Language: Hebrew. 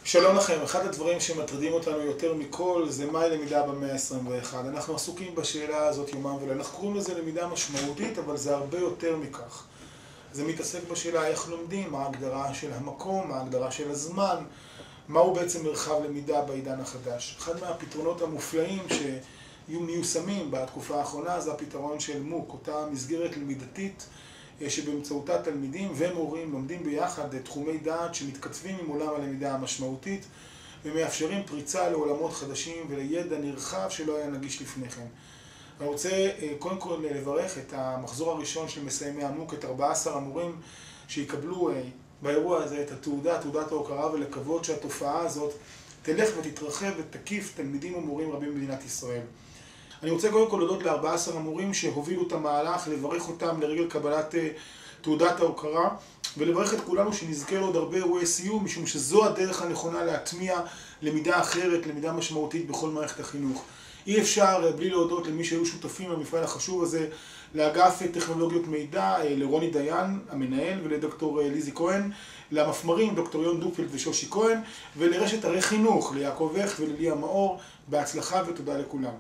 שלום לכם, אחד הדברים שמטרידים אותנו יותר מכל זה מהי למידה במאה ה-21. אנחנו עסוקים בשאלה הזאת יומם ולילה. אנחנו קוראים לזה למידה משמעותית, אבל זה הרבה יותר מכך. זה מתעסק בשאלה איך לומדים, מה ההגדרה של המקום, מה ההגדרה של הזמן, מהו בעצם מרחב למידה בעידן החדש. אחד מהפתרונות המופלאים שיהיו מיושמים בתקופה האחרונה זה הפתרון של מוק, אותה מסגרת למידתית שבאמצעותה תלמידים ומורים לומדים ביחד תחומי דעת שמתכתבים עם עולם הלמידה המשמעותית ומאפשרים פריצה לעולמות חדשים ולידע נרחב שלא היה נגיש לפני כן. אני רוצה קודם כל לברך את המחזור הראשון של מסיימי המוק, את 14 המורים שיקבלו באירוע הזה את תעודת ההוקרה, ולקוות שהתופעה הזאת תלך ותתרחב ותקיף תלמידים ומורים רבים במדינת ישראל. אני רוצה קודם כל להודות ל14 המורים שהובילו את המהלך, לברך אותם לרגל קבלת תעודת ההוקרה, ולברך את כולנו שנזכה לעוד הרבה אירועי סיום, משום שזו הדרך הנכונה להטמיע למידה אחרת, למידה משמעותית בכל מערכת החינוך. אי אפשר בלי להודות למי שהיו שותפים למפעל החשוב הזה, לאגף טכנולוגיות מידע, לרוני דיין, המנהל, ולדוקטור ליזי כהן, למפמרים, דוקטור יון דופלד ושושי כהן, ולרשת ערי חינוך, ליעקב הכט ולליה מאור, בהצלחה ותודה לכולם.